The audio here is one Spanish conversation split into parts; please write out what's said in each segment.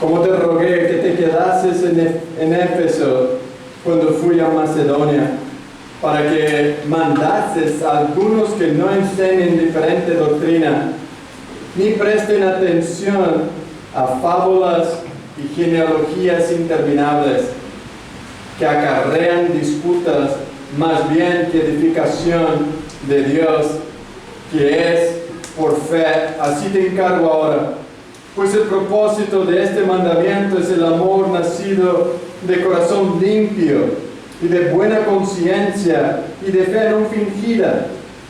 como te rogué que te quedases en Éfeso cuando fui a Macedonia, para que mandases a algunos que no enseñen diferente doctrina, ni presten atención a fábulas y genealogías interminables, que acarrean disputas más bien que edificación de Dios, que es por fe. Así te encargo ahora, pues el propósito de este mandamiento es el amor nacido de corazón limpio y de buena conciencia y de fe no fingida,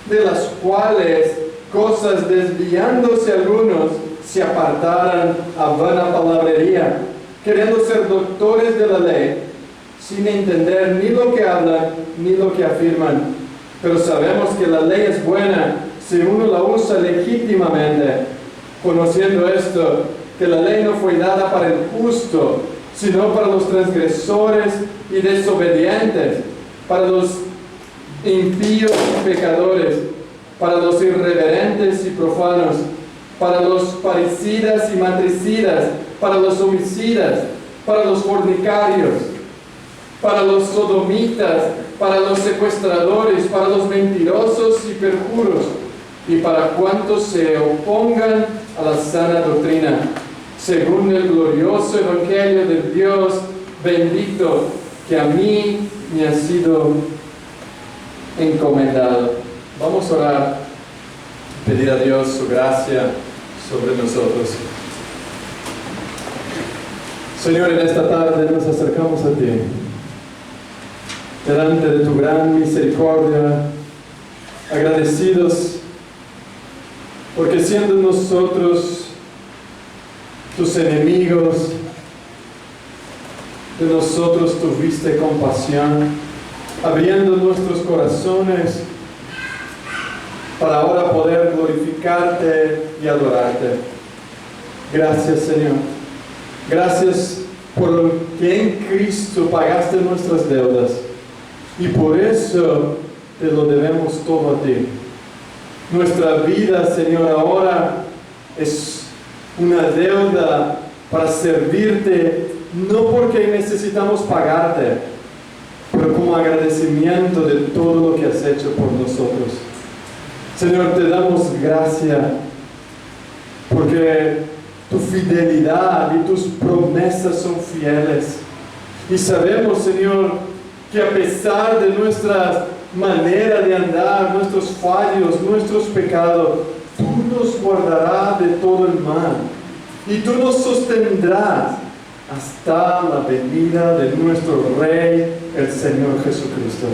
de las cuales cosas desviándose algunos se apartaran a vana palabrería, queriendo ser doctores de la ley, sin entender ni lo que hablan ni lo que afirman. Pero sabemos que la ley es buena si uno la usa legítimamente, conociendo esto, que la ley no fue dada para el justo, sino para los transgresores y desobedientes, para los impíos y pecadores, para los irreverentes y profanos, para los parricidas y matricidas, para los homicidas, para los fornicarios, para los sodomitas, para los secuestradores, para los mentirosos y perjuros, y para cuantos se opongan a la sana doctrina, según el glorioso evangelio de Dios bendito, que a mí me ha sido encomendado. Vamos a orar, pedir a Dios su gracia sobre nosotros. Señor, en esta tarde nos acercamos a ti, delante de tu gran misericordia, agradecidos, porque siendo nosotros tus enemigos, de nosotros tuviste compasión, abriendo nuestros corazones para ahora poder glorificarte y adorarte. Gracias, Señor. Gracias por que en Cristo pagaste nuestras deudas, y por eso te lo debemos todo a ti. Nuestra vida, Señor, ahora es una deuda para servirte, no porque necesitamos pagarte, pero como agradecimiento de todo lo que has hecho por nosotros. Señor, te damos gracias porque tu fidelidad y tus promesas son fieles. Y sabemos, Señor, que a pesar de nuestra manera de andar, nuestros fallos, nuestros pecados, tú nos guardarás de todo el mal y tú nos sostendrás hasta la venida de nuestro Rey, el Señor Jesucristo.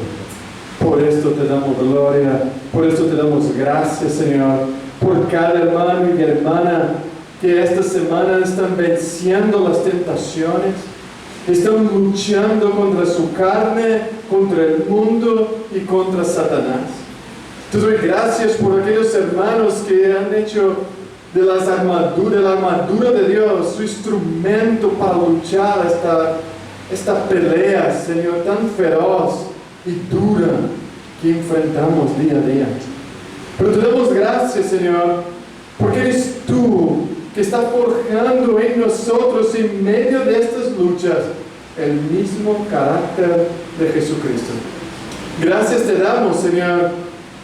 Por esto te damos gloria, por esto te damos gracias, Señor, por cada hermano y hermana que esta semana están venciendo las tentaciones, están luchando contra su carne, contra el mundo y contra Satanás. Te doy gracias por aquellos hermanos que han hecho de la armadura de Dios su instrumento para luchar esta pelea, Señor, tan feroz y dura que enfrentamos día a día. Pero te damos gracias, Señor, porque eres tú que está forjando en nosotros, en medio de estas luchas, el mismo carácter de Jesucristo. Gracias te damos, Señor,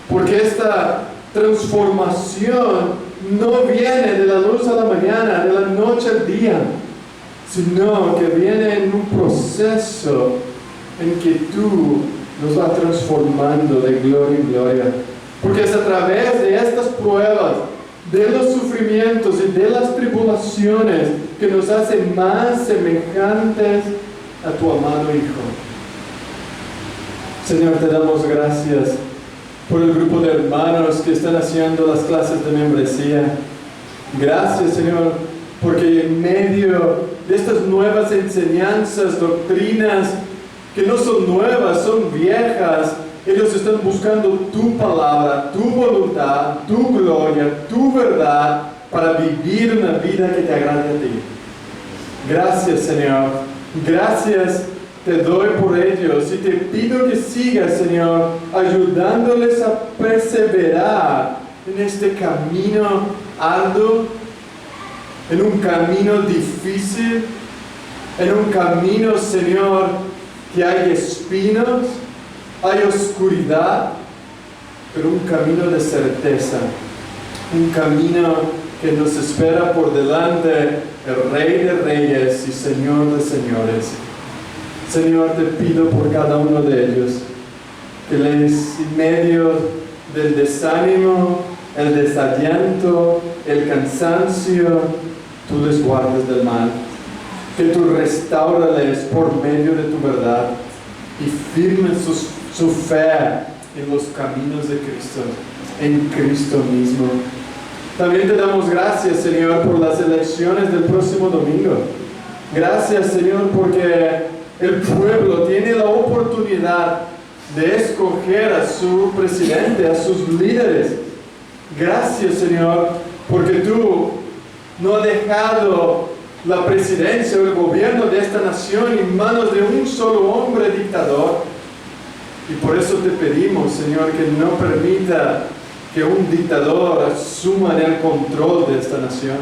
porque esta transformación no viene de la luz a la mañana, de la noche al día, sino que viene en un proceso en que tú nos vas transformando de gloria en gloria. Porque es a través de estas pruebas, de los sufrimientos y de las tribulaciones, que nos hacen más semejantes a tu amado Hijo. Señor, te damos gracias por el grupo de hermanos que están haciendo las clases de membresía. Gracias, Señor, porque en medio de estas nuevas enseñanzas, doctrinas, que no son nuevas, son viejas, ellos están buscando tu palabra, tu voluntad, tu gloria, tu verdad, para vivir una vida que te agrade a ti. Gracias, Señor. Gracias te doy por ellos y te pido que sigas, Señor, ayudándoles a perseverar en este camino arduo, en un camino difícil, en un camino, Señor, que hay espinos, hay oscuridad, pero un camino de certeza, un camino que nos espera por delante el Rey de Reyes y Señor de Señores. Señor, te pido por cada uno de ellos, que les, en medio del desánimo, el desaliento, el cansancio, tú les guardes del mal, que tú restaurales por medio de tu verdad y firmes su fe en los caminos de Cristo, en Cristo mismo. También te damos gracias, Señor, por las elecciones del próximo domingo. Gracias, Señor, porque el pueblo tiene la oportunidad de escoger a su presidente, a sus líderes. Gracias, Señor, porque tú no has dejado la presidencia o el gobierno de esta nación en manos de un solo hombre dictador. Y por eso te pedimos, Señor, que no permita que un dictador asuma el control de esta nación.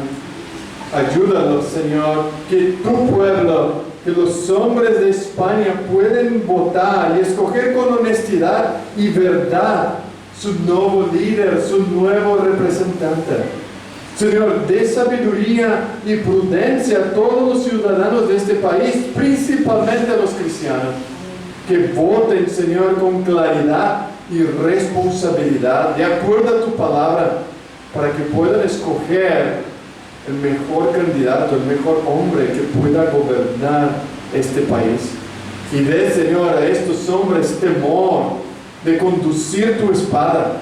Ayúdanos, Señor, que tu pueblo, que los hombres de España pueden votar y escoger con honestidad y verdad su nuevo líder, su nuevo representante. Señor, dé sabiduría y prudencia a todos los ciudadanos de este país, principalmente a los cristianos, que voten, Señor, con claridad y responsabilidad, de acuerdo a tu palabra, para que puedan escoger el mejor candidato, el mejor hombre que pueda gobernar este país. Y dé, Señor, a estos hombres temor de conducir tu espada,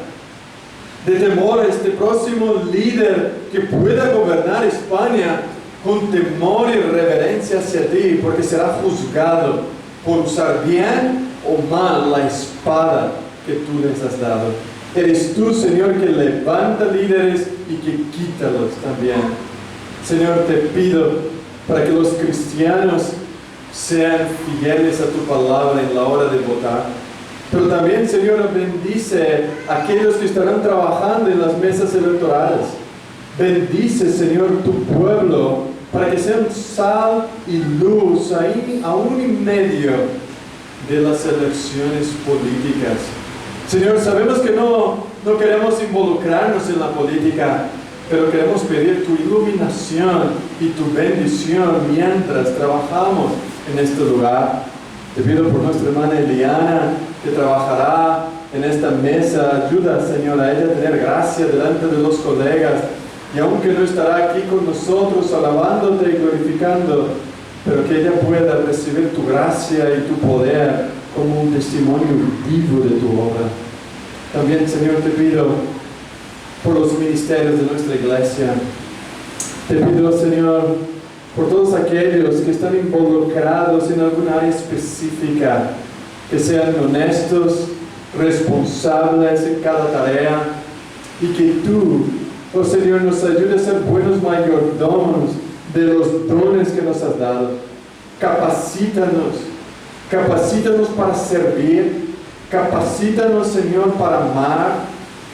de temor a este próximo líder que pueda gobernar España con temor y reverencia hacia ti, porque será juzgado por usar bien o mal la espada que tú les has dado. Eres tú, Señor, que levanta líderes y que quítalos también. Señor, te pido para que los cristianos sean fieles a tu palabra en la hora de votar. Pero también, Señor, bendice a aquellos que estarán trabajando en las mesas electorales. Bendice, Señor, tu pueblo para que sean sal y luz ahí, aún en medio de las elecciones políticas. Señor, sabemos que no queremos involucrarnos en la política, pero queremos pedir tu iluminación y tu bendición mientras trabajamos en este lugar. Te pido por nuestra hermana Eliana, que trabajará en esta mesa. Ayuda, Señor, a ella a tener gracia delante de los colegas. Y aunque no estará aquí con nosotros alabándote y glorificando, pero que ella pueda recibir tu gracia y tu poder como un testimonio vivo de tu obra. También, Señor, te pido por los ministerios de nuestra iglesia. Te pido, Señor, por todos aquellos que están involucrados en alguna área específica, que sean honestos, responsables en cada tarea, y que tú, oh Señor, nos ayudes a ser buenos mayordomos de los dones que nos has dado. Capacítanos para servir, capacítanos, Señor, para amar,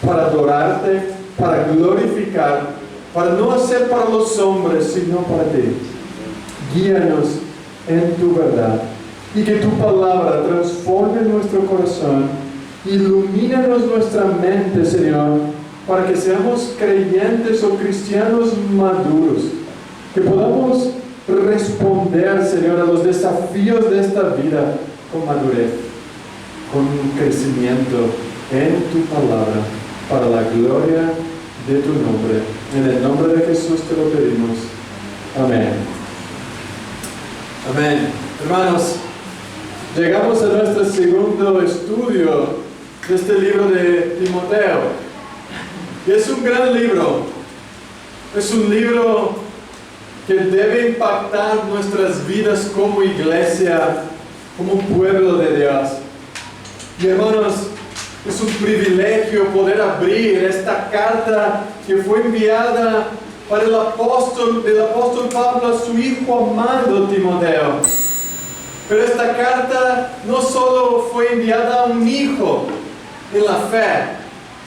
para adorarte, para glorificar, para no hacer para los hombres, sino para ti. Guíanos en tu verdad, y que tu palabra transforme nuestro corazón, ilumínanos nuestra mente, Señor, para que seamos creyentes o cristianos maduros, que podamos responder, Señor, a los desafíos de esta vida con madurez, con crecimiento en tu palabra, para la gloria de tu nombre. En el nombre de Jesús te lo pedimos. Amén. Amén. Hermanos, llegamos a nuestro segundo estudio de este libro de Timoteo. Y es un gran libro. Es un libro que debe impactar nuestras vidas como iglesia, como pueblo de Dios. Y hermanos, es un privilegio poder abrir esta carta que fue enviada para del apóstol Pablo a su hijo amado Timoteo. Pero esta carta no solo fue enviada a un hijo en la fe,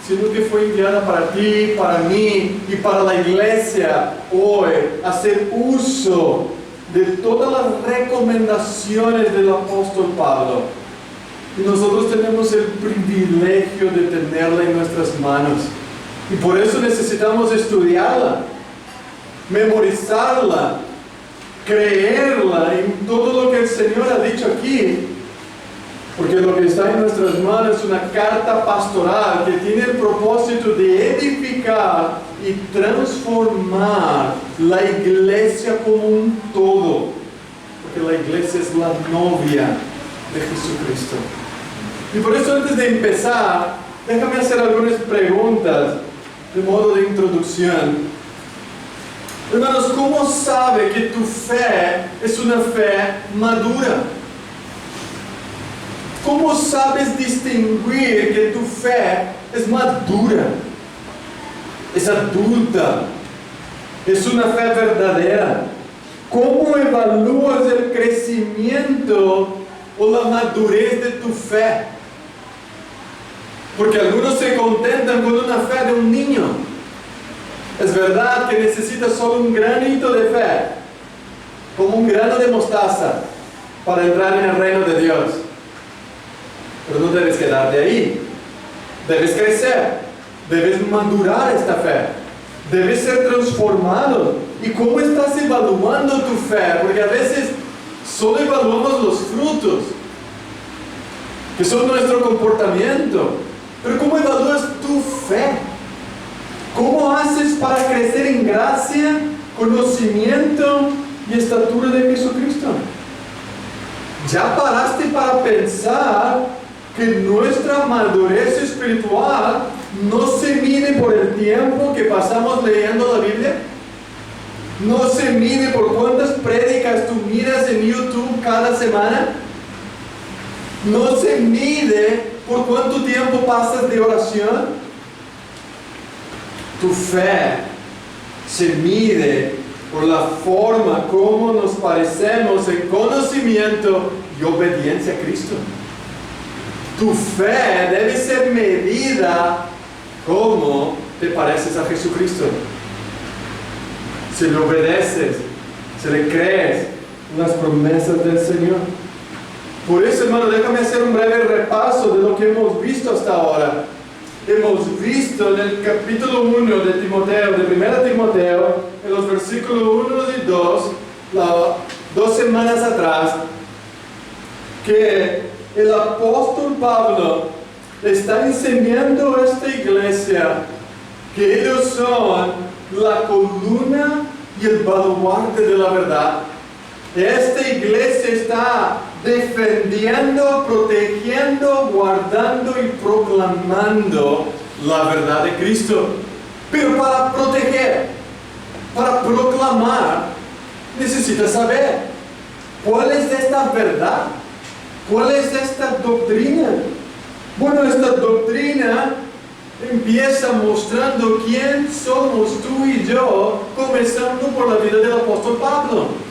sino que fue enviada para ti, para mí y para la iglesia hoy, hacer uso de todas las recomendaciones del apóstol Pablo. Y nosotros tenemos el privilegio de tenerla en nuestras manos. Y por eso necesitamos estudiarla, memorizarla, creerla en todo lo que el Señor ha dicho aquí. Porque lo que está en nuestras manos es una carta pastoral que tiene el propósito de edificar y transformar la iglesia como un todo. Porque la iglesia es la novia de Jesucristo. Y por eso, antes de empezar, déjame hacer algunas preguntas de modo de introducción. Hermanos, ¿cómo sabe que tu fe es una fe madura? ¿Cómo sabes distinguir que tu fe es madura, es adulta, es una fe verdadera? ¿Cómo evalúas el crecimiento o la madurez de tu fe? Porque algunos se contentan con una fe de un niño. Es verdad que necesitas solo un granito de fe, como un grano de mostaza, para entrar en el reino de Dios. Pero no debes quedarte ahí. Debes crecer. Debes madurar esta fe. Debes ser transformado. ¿Y cómo estás evaluando tu fe? Porque a veces solo evaluamos los frutos, que son nuestro comportamiento. Pero ¿cómo evalúas tu fe? ¿Cómo haces para crecer en gracia, conocimiento y estatura de Jesucristo? ¿Ya paraste para pensar que nuestra madurez espiritual no se mide por el tiempo que pasamos leyendo la Biblia? ¿No se mide por cuántas prédicas tú miras en YouTube cada semana? ¿No se mide por cuánto tiempo pasas de oración? Tu fe se mide por la forma como nos parecemos en conocimiento y obediencia a Cristo. Tu fe debe ser medida como te pareces a Jesucristo. Si le obedeces, si le crees las promesas del Señor. Por eso, hermano, déjame hacer un breve repaso de lo que hemos visto hasta ahora. Hemos visto en el capítulo 1 de Timoteo, de 1 Timoteo, en los versículos 1 y 2, 2 semanas atrás, que el apóstol Pablo está enseñando a esta iglesia que ellos son la columna y el baluarte de la verdad. Esta iglesia está defendiendo, protegiendo, guardando y proclamando la verdad de Cristo. Pero para proteger, para proclamar, necesitas saber cuál es esta verdad, cuál es esta doctrina. Bueno, esta doctrina empieza mostrando quién somos tú y yo, comenzando por la vida del apóstol Pablo.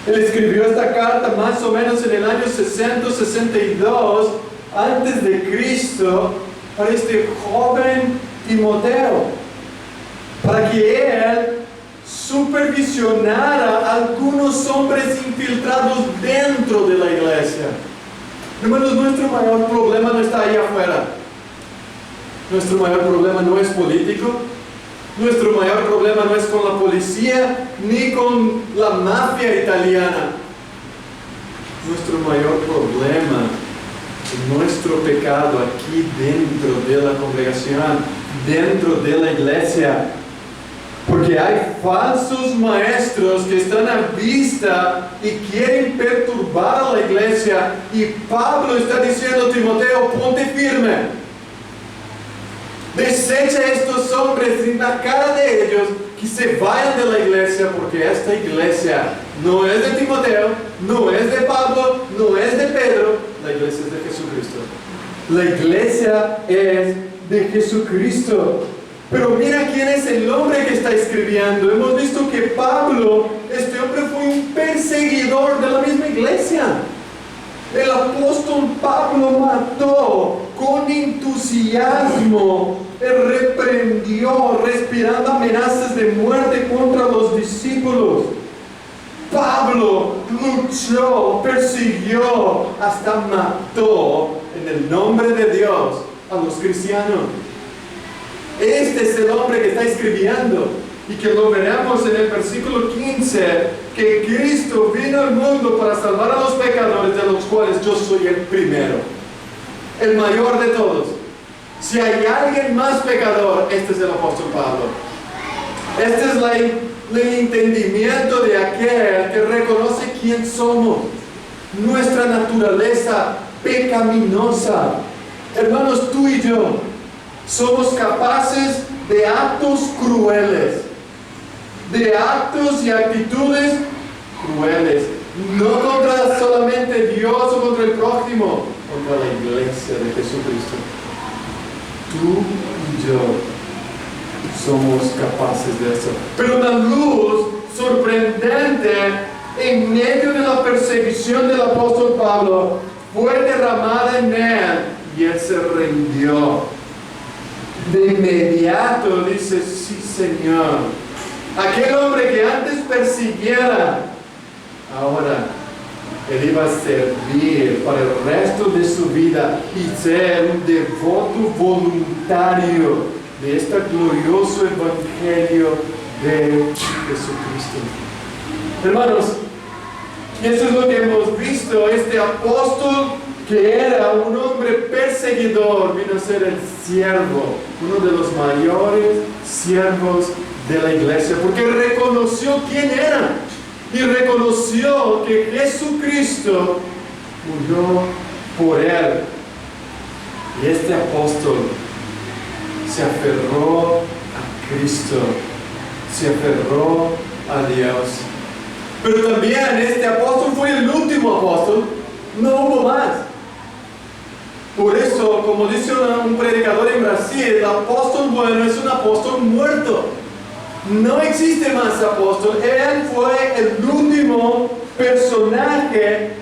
Él escribió esta carta más o menos en el año 662 antes de Cristo para este joven Timoteo, para que él supervisionara a algunos hombres infiltrados dentro de la iglesia. Hermanos, nuestro mayor problema no está allá afuera. Nuestro mayor problema no es político. Nuestro mayor problema no es con la policía ni con la mafia italiana. Nuestro mayor problema es nuestro pecado aquí dentro de la congregación, dentro de la iglesia. Porque hay falsos maestros que están a vista y quieren perturbar a la iglesia. Y Pablo está diciendo a Timoteo, ponte firme. Desecha a estos hombres en la cara de ellos que se vayan de la iglesia, porque esta iglesia no es de Timoteo, no es de Pablo, no es de Pedro, la iglesia es de Jesucristo. La iglesia es de Jesucristo. Pero mira quién es el hombre que está escribiendo. Hemos visto que Pablo, este hombre fue un perseguidor de la misma iglesia. El apóstol Pablo mató con entusiasmo, él reprendió, respirando amenazas de muerte contra los discípulos. Pablo luchó, persiguió, hasta mató en el nombre de Dios a los cristianos. Este es el hombre que está escribiendo, y que lo veremos en el versículo 15, que Cristo vino al mundo para salvar a los pecadores, de los cuales yo soy el primero, el mayor de todos. Si hay alguien más pecador, este es el apóstol Pablo. Este es el entendimiento de aquel que reconoce quién somos, nuestra naturaleza pecaminosa. Hermanos, tú y yo somos capaces de actos crueles, de actos y actitudes crueles, no contra solamente Dios o contra el prójimo, contra la iglesia de Jesucristo. Tú y yo somos capaces de eso. Pero la luz sorprendente en medio de la persecución del apóstol Pablo fue derramada en él, y él se rindió. De inmediato dice: sí, Señor. Aquel hombre que antes persiguiera, ahora él iba a servir para el resto de su vida y ser un devoto voluntario de este glorioso evangelio de Jesucristo. Hermanos, y eso es lo que hemos visto. Este apóstol, que era un hombre perseguidor, vino a ser el siervo, uno de los mayores siervos de la iglesia, porque reconoció quién era y reconoció que Jesucristo murió por él. Y este apóstol se aferró a Cristo, se aferró a Dios. Pero también este apóstol fue el último apóstol, no hubo más. Por eso, como dice un predicador en Brasil, el apóstol bueno es un apóstol muerto. No existe más apóstol. Él fue el último personaje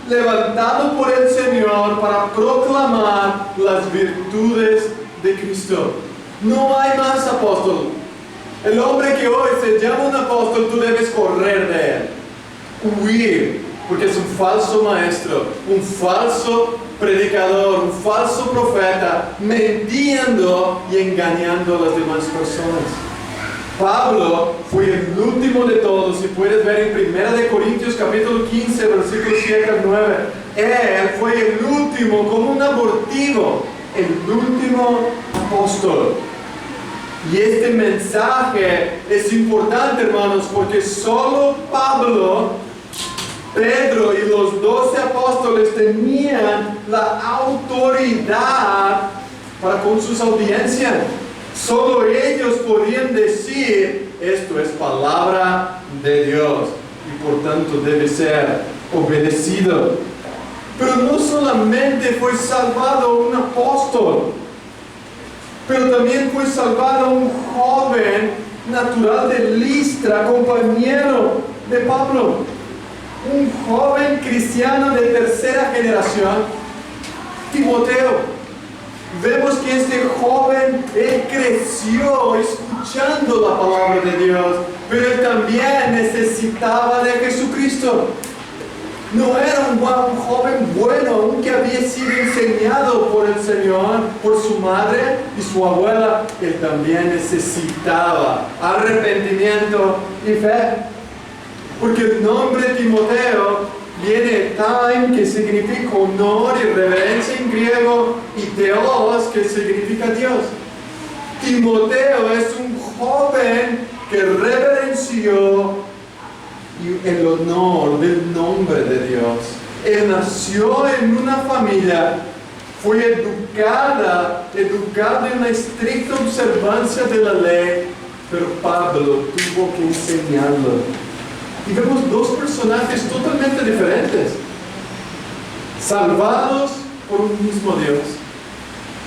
levantado por el Señor para proclamar las virtudes de Cristo. No hay más apóstol. El hombre que hoy se llama un apóstol, tú debes correr de él, huir, porque es un falso maestro, un falso predicador, un falso profeta, mintiendo y engañando a las demás personas. Pablo fue el último de todos, y puedes ver en 1 Corintios capítulo 15, versículos 7 al 9. Él fue el último, como un abortivo, el último apóstol. Y este mensaje es importante, hermanos, porque solo Pablo, Pedro y los 12 apóstoles tenían la autoridad para con sus audiencias. Solo ellos podían decir: esto es palabra de Dios y por tanto debe ser obedecido. Pero no solamente fue salvado un apóstol, pero también fue salvado un joven natural de Listra, compañero de Pablo, un joven cristiano de tercera generación, Timoteo. Vemos que este joven, él creció escuchando la palabra de Dios, pero él también necesitaba de Jesucristo. No era un joven bueno, un que había sido enseñado por el Señor, por su madre y su abuela. Él también necesitaba arrepentimiento y fe. Porque el nombre Timoteo viene time, que significa honor y reverencia en griego, y teos, que significa Dios. Timoteo es un joven que reverenció el honor del nombre de Dios. Él nació en una familia, fue educado en una estricta observancia de la ley, pero Pablo tuvo que enseñarlo. Y vemos dos personajes totalmente diferentes, salvados por un mismo Dios.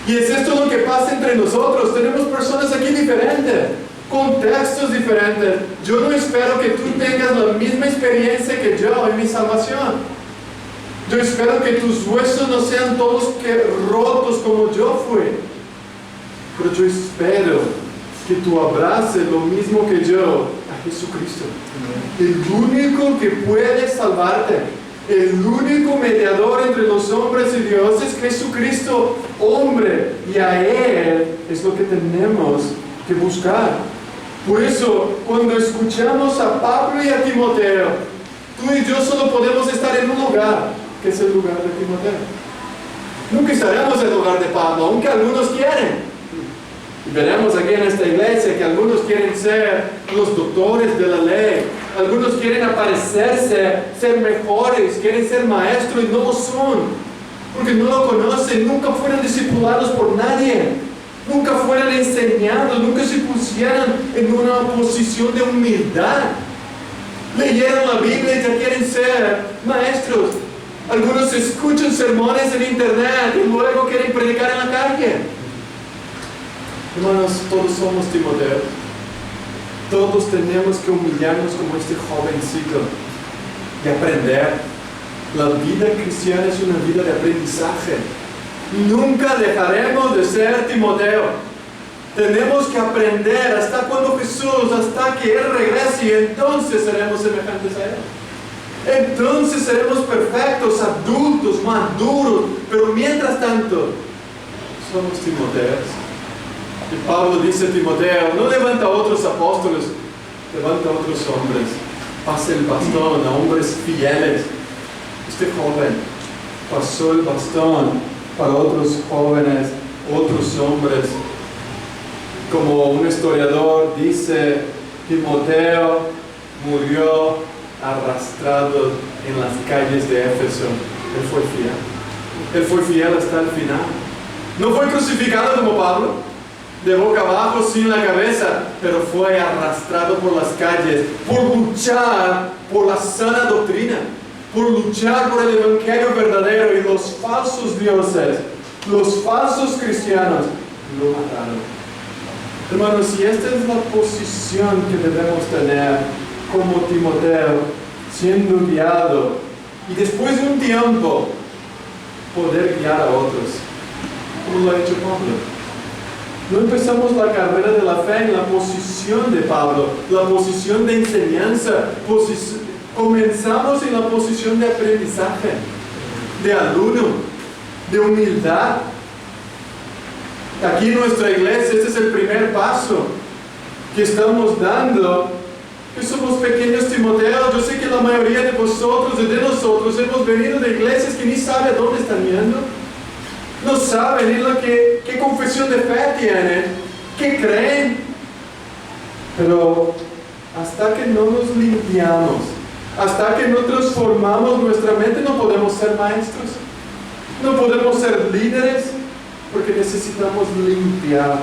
Y es esto lo que pasa entre nosotros. Tenemos personas aquí diferentes, contextos diferentes. Yo no espero que tú tengas la misma experiencia que yo en mi salvación. Yo espero que tus huesos no sean todos rotos como yo fui. Pero yo espero que tú abraces lo mismo que yo a Jesucristo. El único que puede salvarte. El único mediador entre los hombres y Dios es Jesucristo, hombre. Y a Él es lo que tenemos que buscar. Por eso, cuando escuchamos a Pablo y a Timoteo, tú y yo solo podemos estar en un lugar, que es el lugar de Timoteo. Nunca estaremos en el lugar de Pablo, aunque algunos quieren. Y veremos aquí en esta iglesia que algunos quieren ser los doctores de la ley. Algunos quieren aparecerse, ser mejores, quieren ser maestros y no lo son. Porque no lo conocen, nunca fueron discipulados por nadie. Nunca fueron enseñados, nunca se pusieron en una posición de humildad. Leyeron la Biblia y ya quieren ser maestros. Algunos escuchan sermones en internet y luego quieren predicar en la calle. Hermanos, todos somos Timoteo. Todos tenemos que humillarnos como este jovencito y aprender. La vida cristiana es una vida de aprendizaje. Nunca dejaremos de ser Timoteo. Tenemos que aprender hasta cuando Jesús, hasta que Él regrese, y entonces seremos semejantes a Él. Entonces seremos perfectos, adultos, maduros. Pero mientras tanto, somos Timoteos. Y Pablo dice a Timoteo, no levanta a otros apóstoles, levanta a otros hombres. Pasa el bastón a hombres fieles. Este joven pasó el bastón para otros jóvenes, otros hombres. Como un historiador dice, Timoteo murió arrastrado en las calles de Éfeso. Él fue fiel. Él fue fiel hasta el final. No fue crucificado como Pablo, de boca abajo, sin la cabeza, pero fue arrastrado por las calles, por luchar por la sana doctrina, por luchar por el evangelio verdadero, y los falsos dioses, los falsos cristianos, lo mataron. Hermanos, y esta es la posición que debemos tener como Timoteo, siendo guiado, y después de un tiempo, poder guiar a otros, como lo ha hecho Pablo. No empezamos la carrera de la fe en la posición de Pablo, la posición de enseñanza. Comenzamos en la posición de aprendizaje, de alumno, de humildad. Aquí en nuestra iglesia, este es el primer paso que estamos dando, que somos pequeños Timoteos. Yo sé que la mayoría de vosotros y de nosotros hemos venido de iglesias que ni saben a dónde están yendo. No saben ni qué confesión de fe tienen, qué creen. Pero hasta que no nos limpiamos, hasta que no transformamos nuestra mente, no podemos ser maestros, no podemos ser líderes, porque necesitamos limpiar.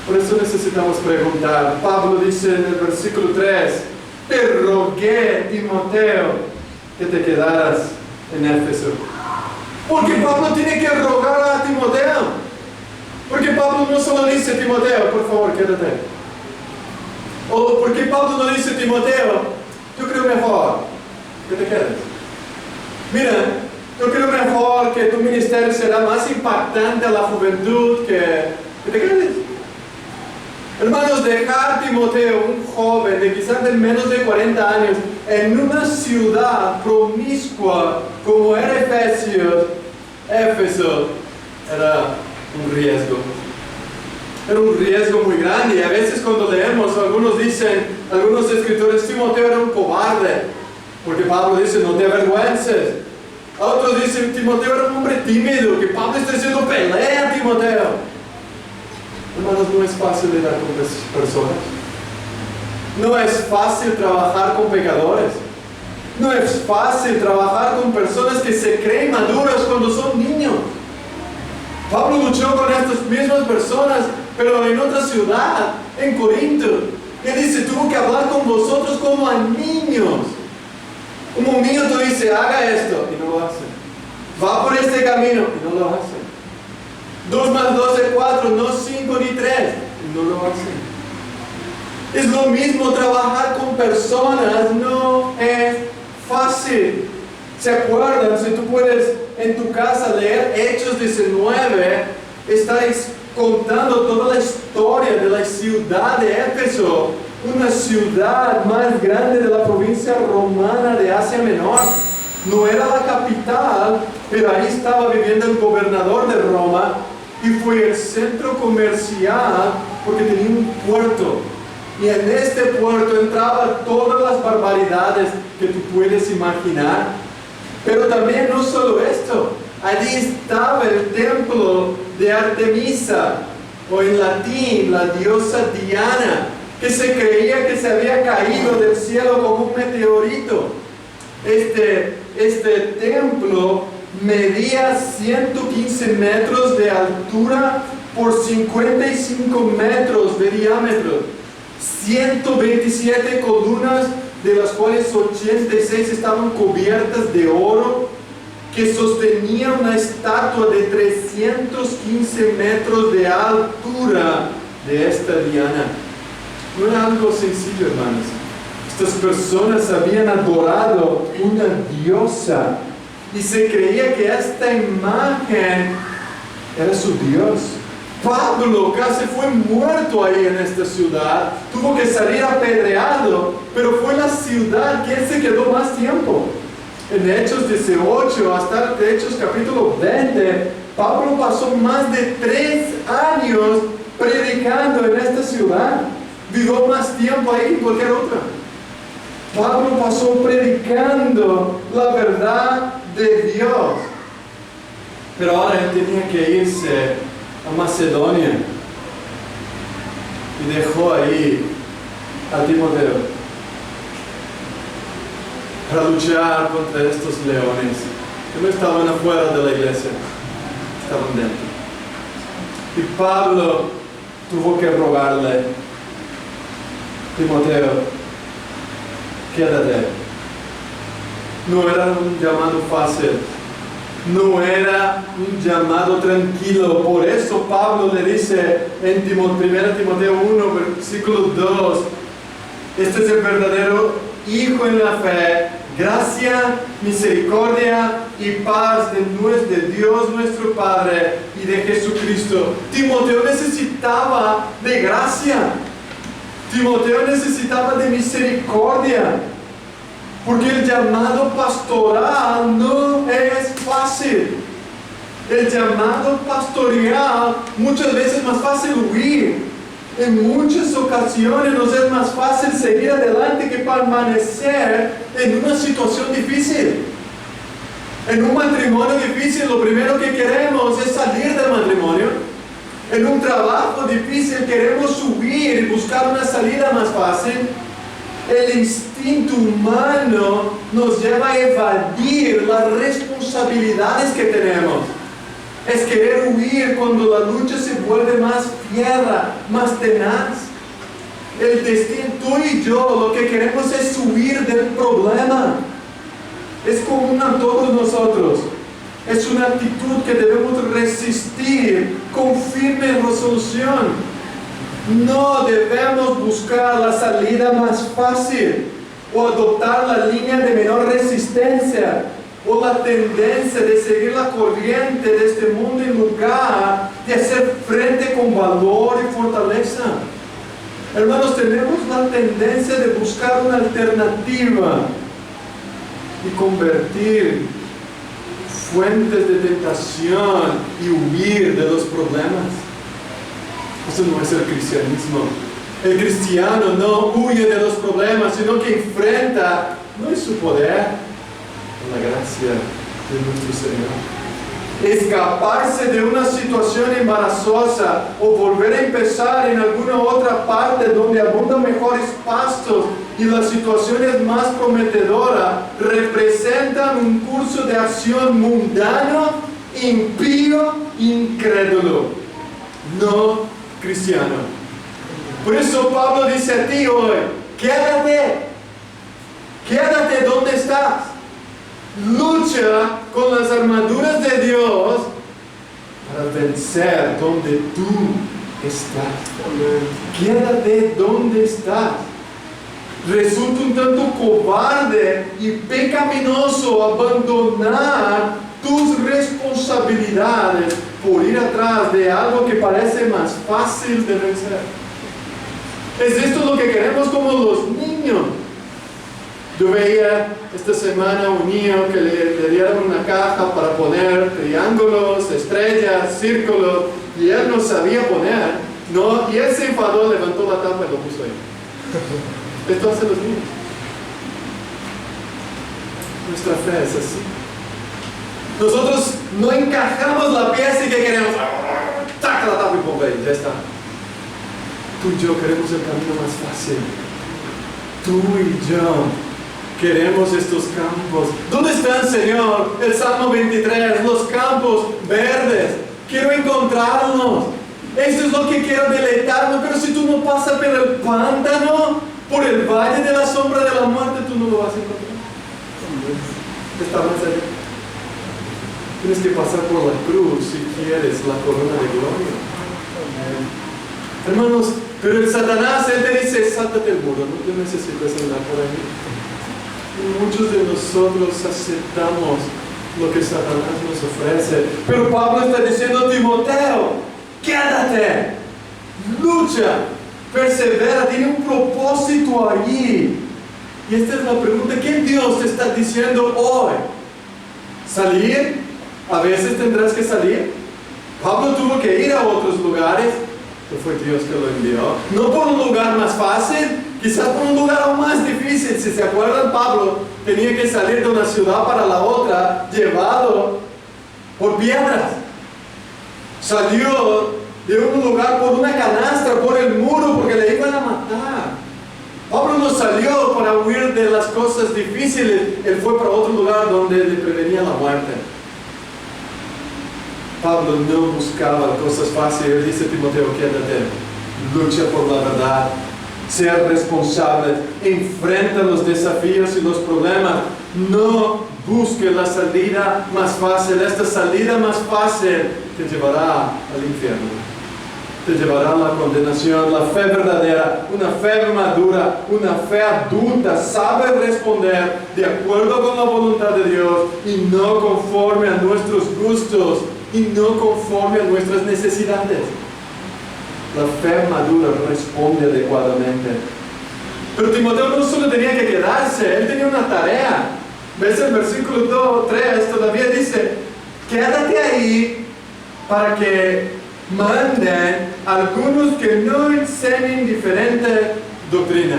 Por eso necesitamos preguntar. Pablo dice en el versículo 3, te rogué, Timoteo, que te quedaras en Éfeso. Porque Pablo tiene que rogar a Timoteo. Porque Pablo no solo dice, Timoteo, por favor, quédate. O porque Pablo no dice, Timoteo, yo creo mejor que te quedes. Mira, yo creo mejor que tu ministerio será más impactante a la juventud que te quedes. Hermanos, dejar Timoteo, un joven de quizás de menos de 40 años, en una ciudad promiscua como era Éfeso, era un riesgo. Era un riesgo muy grande. Y a veces cuando leemos, algunos escritores, Timoteo era un cobarde, porque Pablo dice, no te avergüences. Otros dicen, Timoteo era un hombre tímido, que Pablo está diciendo, pelea, Timoteo. Hermanos, no es fácil lidiar con esas personas. No es fácil trabajar con pecadores. No es fácil trabajar con personas que se creen maduras cuando son niños. Pablo luchó con estas mismas personas, pero en otra ciudad, en Corinto. Él dice, tuvo que hablar con vosotros como a niños. Como un niño tú dices, haga esto, y no lo hace. Va por este camino, y no lo hace. 2 más 2 es 4, no 5 ni 3. No lo hacen. Es lo mismo trabajar con personas, no es fácil. ¿Se acuerdan? Si tú puedes en tu casa leer Hechos 19, estáis contando toda la historia de la ciudad de Éfeso, una ciudad más grande de la provincia romana de Asia Menor. No era la capital, pero ahí estaba viviendo el gobernador de Roma y fue el centro comercial porque tenía un puerto. Y en este puerto entraban todas las barbaridades que tú puedes imaginar. Pero también no solo esto, allí estaba el templo de Artemisa, o en latín la diosa Diana, que se creía que se había caído del cielo como un meteorito. Este templo medía 115 metros de altura por 55 metros de diámetro, 127 columnas, de las cuales 86 estaban cubiertas de oro, que sostenía una estatua de 315 metros de altura de esta Diana. No era algo sencillo, hermanos. Estas personas habían adorado una diosa y se creía que esta imagen era su Dios. Pablo casi fue muerto ahí en esta ciudad, tuvo que salir apedreado, pero fue la ciudad que él se quedó más tiempo. En Hechos 18 hasta Hechos capítulo 20, Pablo pasó más de 3 años predicando en esta ciudad. Vivió más tiempo ahí que cualquier otra. Pablo pasó predicando la verdad de Dios. Pero ahora él tenía que irse a Macedonia y dejó ahí a Timoteo para luchar contra estos leones que no estaban afuera de la iglesia, estaban dentro. Y Pablo tuvo que rogarle: Timoteo, quédate. No era un llamado fácil, no era un llamado tranquilo. Por eso Pablo le dice en 1 Timoteo 1, versículo 2, este es el verdadero Hijo en la fe, gracia, misericordia y paz de Dios nuestro Padre y de Jesucristo. Timoteo necesitaba de gracia, Timoteo necesitaba de misericordia, porque el llamado pastoral no es fácil. El llamado pastoral muchas veces es más fácil huir. En muchas ocasiones nos es más fácil seguir adelante que permanecer en una situación difícil. En un matrimonio difícil, lo primero que queremos es salir del matrimonio. En un trabajo difícil queremos huir y buscar una salida más fácil. El instinto humano nos lleva a evadir las responsabilidades que tenemos. Es querer huir cuando la lucha se vuelve más fiera, más tenaz. El destino, tú y yo, lo que queremos es huir del problema. Es común a todos nosotros. Es una actitud que debemos resistir con firme resolución. No debemos buscar la salida más fácil o adoptar la línea de menor resistencia o la tendencia de seguir la corriente de este mundo en lugar de hacer frente con valor y fortaleza. Hermanos, tenemos la tendencia de buscar una alternativa y convertir fuentes de tentación y huir de los problemas. Eso no es el cristianismo. El cristiano no huye de los problemas, sino que enfrenta, no es su poder, la gracia de nuestro Señor. Escaparse de una situación embarazosa o volver a empezar en alguna otra parte donde abundan mejores pastos y la situación es más prometedora, representan un curso de acción mundano, impío, incrédulo, no cristiano. Por eso Pablo dice a ti hoy: quédate donde estás. Lucha con las armaduras de Dios para vencer donde tú estás. Quédate donde estás. resulta un tanto cobarde y pecaminoso abandonar tus responsabilidades por ir atrás de algo que parece más fácil de vencer. Es esto lo que queremos como los niños. Yo veía esta semana un niño que le dieron una caja para poner triángulos, estrellas, círculos, y él no sabía poner, ¿no? Y él se enfadó, levantó la tapa y lo puso ahí. Esto hacen los niños. Nuestra fe es así. Nosotros no encajamos la pieza y que queremos, taca la tapa y ponga ahí, ya está. Tú y yo queremos el camino más fácil. Tú y yo queremos estos campos. ¿Dónde están, Señor? El Salmo 23, los campos verdes. Quiero encontrarlos. Eso es lo que quiero deleitarme. Pero si tú no pasas por el pántano, por el valle de la sombra de la muerte, tú no lo vas a encontrar. Está más allá. Tienes que pasar por la cruz si quieres la corona de gloria. Hermanos, pero el Satanás, él te dice, sáltate el muro, no te necesitas andar por ahí. Y muchos de nosotros aceptamos lo que Satanás nos ofrece. Pero Pablo está diciendo, Timoteo, quédate, lucha, persevera, tiene un propósito allí. Y esta es la pregunta, ¿qué Dios te está diciendo hoy? ¿Salir? A veces tendrás que salir. Pablo tuvo que ir a otros lugares, pero fue Dios que lo envió. No por un lugar más fácil, quizás por un lugar aún más difícil. Si se acuerdan, Pablo tenía que salir de una ciudad para la otra, llevado por piedras. Salió de un lugar por una canastra, por el muro, porque le iban a matar. Pablo no salió para huir de las cosas difíciles, él fue para otro lugar donde le prevenía la muerte. Pablo no buscaba cosas fáciles. Él dice, Timoteo, quédate, lucha por la verdad, sea responsable, enfrenta los desafíos y los problemas. No busque la salida más fácil. Esta salida más fácil te llevará al infierno. Te llevará a la condenación. La fe verdadera, una fe madura, una fe adulta, sabe responder de acuerdo con la voluntad de Dios y no conforme a nuestros gustos y no conforme a nuestras necesidades. La fe madura responde adecuadamente. Pero Timoteo no solo tenía que quedarse, él tenía una tarea. ¿Ves el versículo 3? Todavía dice, quédate ahí para que manden algunos que no enseñen diferente doctrina.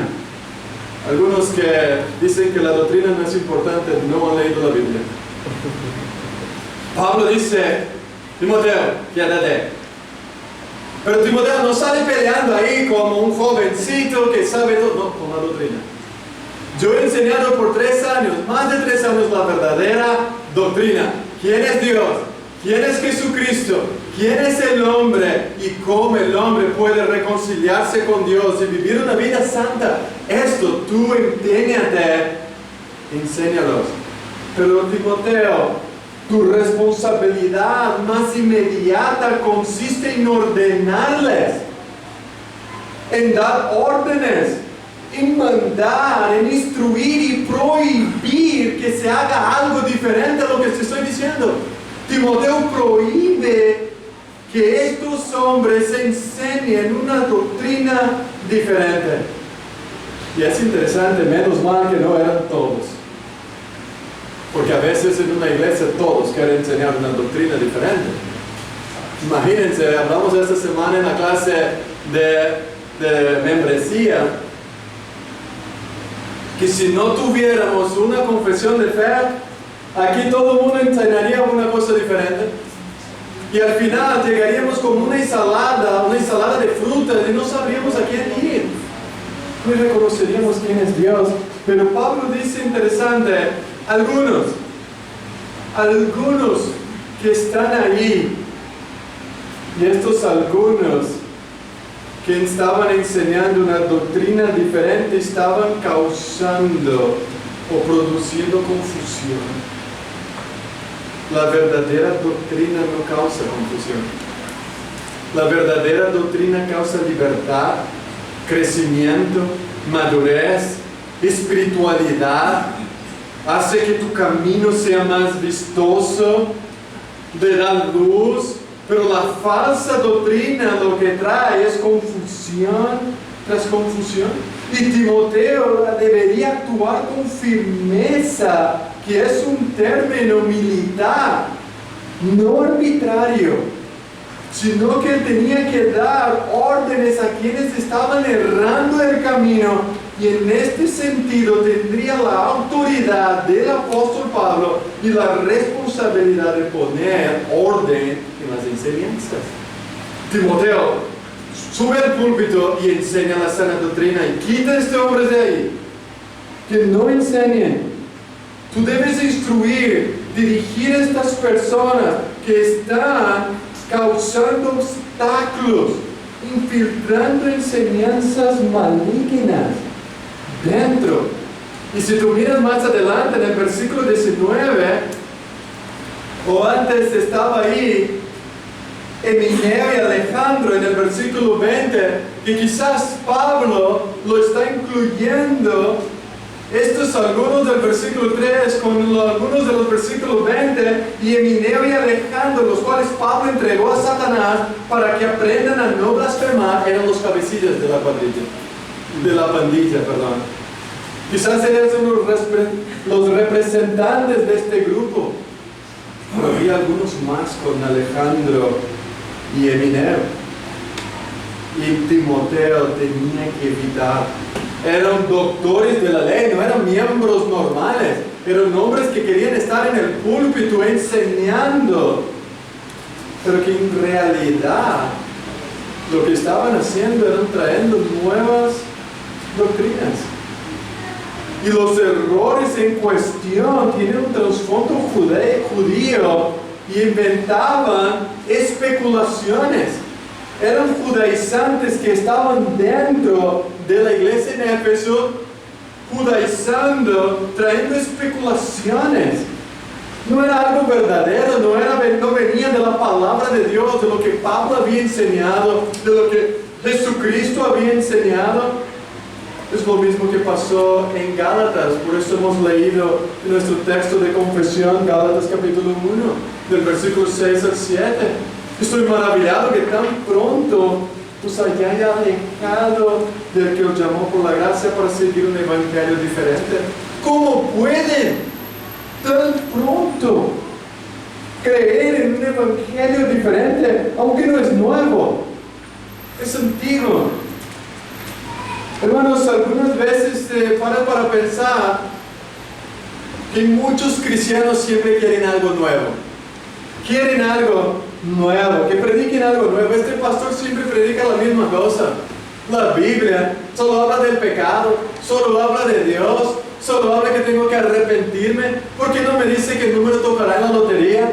Algunos que dicen que la doctrina no es importante, no han leído la Biblia. Pablo dice, Timoteo, quédate. Pero Timoteo no sale peleando ahí como un jovencito que sabe todo, no, con la doctrina. Yo he enseñado por 3 años, más de 3 años, la verdadera doctrina. ¿Quién es Dios? ¿Quién es Jesucristo? ¿Quién es el hombre? Y cómo el hombre puede reconciliarse con Dios y vivir una vida santa. Esto tú enséñate, enséñalos. Pero Timoteo, tu responsabilidad más inmediata consiste en ordenarles, en dar órdenes, en mandar, en instruir y prohibir que se haga algo diferente a lo que te estoy diciendo. Timoteo prohíbe que estos hombres enseñen una doctrina diferente. Y es interesante, menos mal que no eran todos. Porque a veces en una iglesia todos quieren enseñar una doctrina diferente. Imagínense, hablamos esta semana en la clase de membresía, que si no tuviéramos una confesión de fe, aquí todo el mundo enseñaría una cosa diferente. Y al final llegaríamos con una ensalada de frutas y no sabríamos a quién ir. No reconoceríamos quién es Dios. Pero Pablo dice interesante, algunos que están allí, y estos algunos que estaban enseñando una doctrina diferente estaban causando o produciendo confusión. La verdadera doctrina no causa confusión. La verdadera doctrina causa libertad, crecimiento, madurez, espiritualidad, hace que tu camino sea más vistoso, le da luz, pero la falsa doctrina lo que trae es confusión tras confusión. Y Timoteo debería actuar con firmeza, que es un término militar, no arbitrario, sino que él tenía que dar órdenes a quienes estaban errando el camino, y en este sentido tendría la autoridad del apóstol Pablo y la responsabilidad de poner orden en las enseñanzas. Timoteo, sube al púlpito y enseña la sana doctrina y quita a estos hombres de ahí, que no enseñen. Tú debes instruir, dirigir a estas personas que están causando obstáculos, infiltrando enseñanzas malignas dentro. Y si tú miras más adelante en el versículo 19, o antes estaba ahí Emineo y Alejandro en el versículo 20, que quizás Pablo lo está incluyendo estos algunos del versículo 3 con algunos de los versículos 20, y Emineo y Alejandro, los cuales Pablo entregó a Satanás para que aprendan a no blasfemar, eran los cabecillas de la pandilla. Quizás ellos son los representantes de este grupo. Pero había algunos más con Alejandro y Emineo. Y Timoteo tenía que evitar. Eran doctores de la ley, no eran miembros normales, eran hombres que querían estar en el púlpito enseñando, pero que en realidad lo que estaban haciendo eran trayendo nuevas doctrinas. Y los errores en cuestión tienen un trasfondo judío y inventaban especulaciones. Eran judaizantes que estaban dentro de la iglesia en Éfeso, judaizando, trayendo especulaciones. No era algo verdadero, no venía de la palabra de Dios, de lo que Pablo había enseñado, de lo que Jesucristo había enseñado. Es lo mismo que pasó en Gálatas, por eso hemos leído en nuestro texto de confesión, Gálatas capítulo 1, del versículo 6 al 7. Estoy maravillado que tan pronto os hayáis alejado del que os llamó por la gracia para seguir un evangelio diferente. ¿Cómo pueden tan pronto creer en un evangelio diferente, aunque no es nuevo? Es antiguo. Hermanos, algunas veces paras para pensar que muchos cristianos siempre quieren algo nuevo. Quieren algo nuevo, que prediquen algo nuevo. Este pastor siempre predica la misma cosa. La Biblia solo habla del pecado, solo habla de Dios, solo habla que tengo que arrepentirme. ¿Por qué no me dice que el número tocará en la lotería?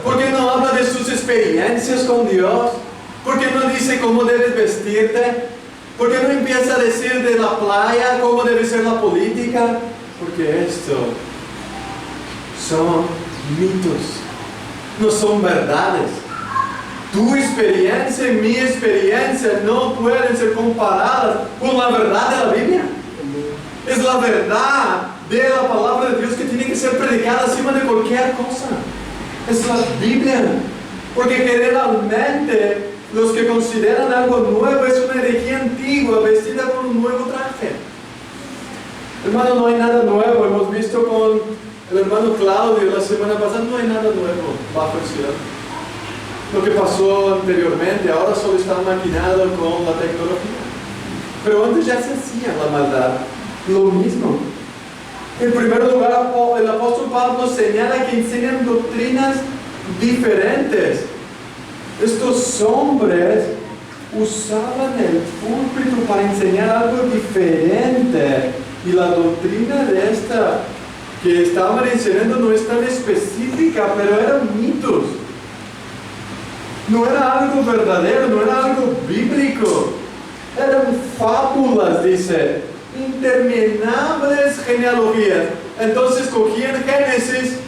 ¿Por qué no habla de sus experiencias con Dios? ¿Por qué no dice cómo debes vestirte? ¿Por qué no empieza a decir de la playa cómo debe ser la política? Porque esto son mitos, no son verdades. Tu experiencia y mi experiencia no pueden ser comparadas con la verdad de la Biblia. Es la verdad de la palabra de Dios que tiene que ser predicada encima de cualquier cosa. Es la Biblia. Porque generalmente los que consideran algo nuevo es una herejía antigua vestida con un nuevo traje. Hermano, no hay nada nuevo. Hemos visto con el hermano Claudio la semana pasada, no hay nada nuevo bajo el cielo. Lo que pasó anteriormente, ahora solo está maquinado con la tecnología. Pero antes ya se hacía la maldad. Lo mismo. En primer lugar, el apóstol Pablo señala que enseñan doctrinas diferentes. Estos hombres usaban el púlpito para enseñar algo diferente, y la doctrina de esta que estaban enseñando no es tan específica, pero eran mitos. No era algo verdadero, no era algo bíblico. Eran fábulas, dice, interminables genealogías. Entonces cogían Génesis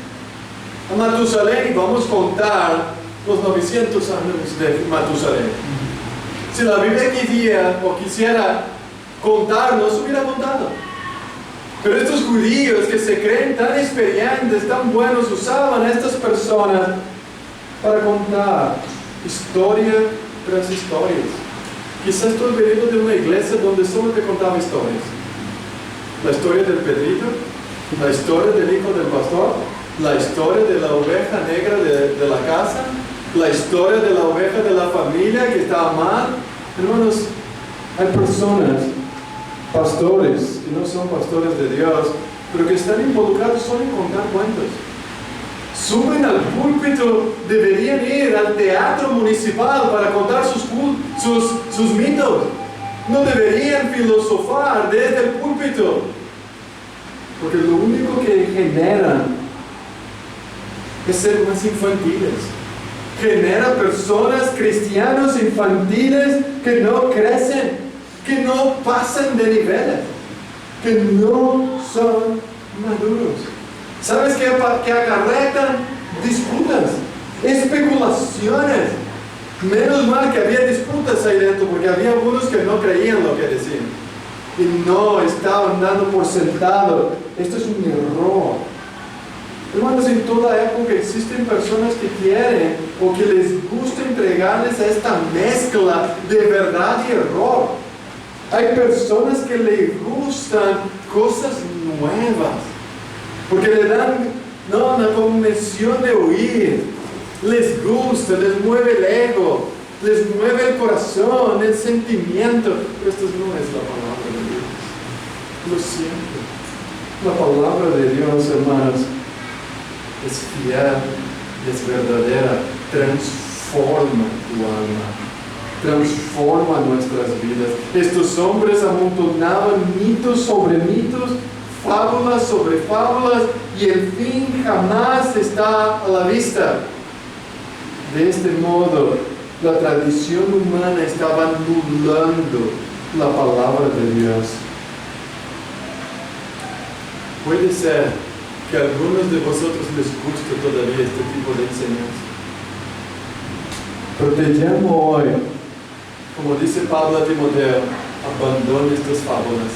a Matusalén y vamos a contar los 900 años de Matusalén. Si la Biblia quisiera contarnos, hubiera contado. Pero estos judíos que se creen tan experientes, tan buenos, usaban a estas personas para contar historia tras historias. Quizás tú has venido de una iglesia donde solo te contaba historias. La historia del Pedrito, la historia del hijo del pastor, la historia de la oveja negra de la casa, la historia de la oveja de la familia que estaba mal. Hermanos, hay personas, pastores, que no son pastores de Dios, pero que están involucrados solo en contar cuentos. Suben al púlpito, deberían ir al teatro municipal para contar sus mitos. No deberían filosofar desde el púlpito, porque lo único que generan es ser más infantiles. Genera personas, cristianos infantiles, que no crecen, que no pasan de niveles, que no son maduros. ¿Sabes qué acarretan? Disputas, especulaciones. Menos mal que había disputas ahí dentro, porque había algunos que no creían lo que decían y no estaban dando por sentado. Esto es un error. Hermanos, en toda época existen personas que quieren o que les gusta entregarles a esta mezcla de verdad y error. Hay personas que les gustan cosas nuevas, porque le dan una convención de oír. Les gusta, les mueve el ego, les mueve el corazón, el sentimiento. Pero esto no es la palabra de Dios. Lo siento. La palabra de Dios, hermanos, es fiel, es verdadera, transforma tu alma, transforma nuestras vidas. Estos hombres amontonaban mitos sobre mitos, fábulas sobre fábulas, y el fin jamás está a la vista. De este modo, la tradición humana estaba anulando la palabra de Dios. Puede ser que a algunos de vosotros les guste todavía este tipo de enseñanza. Pero te llamo hoy, como dice Pablo a Timoteo, abandone estas fábulas,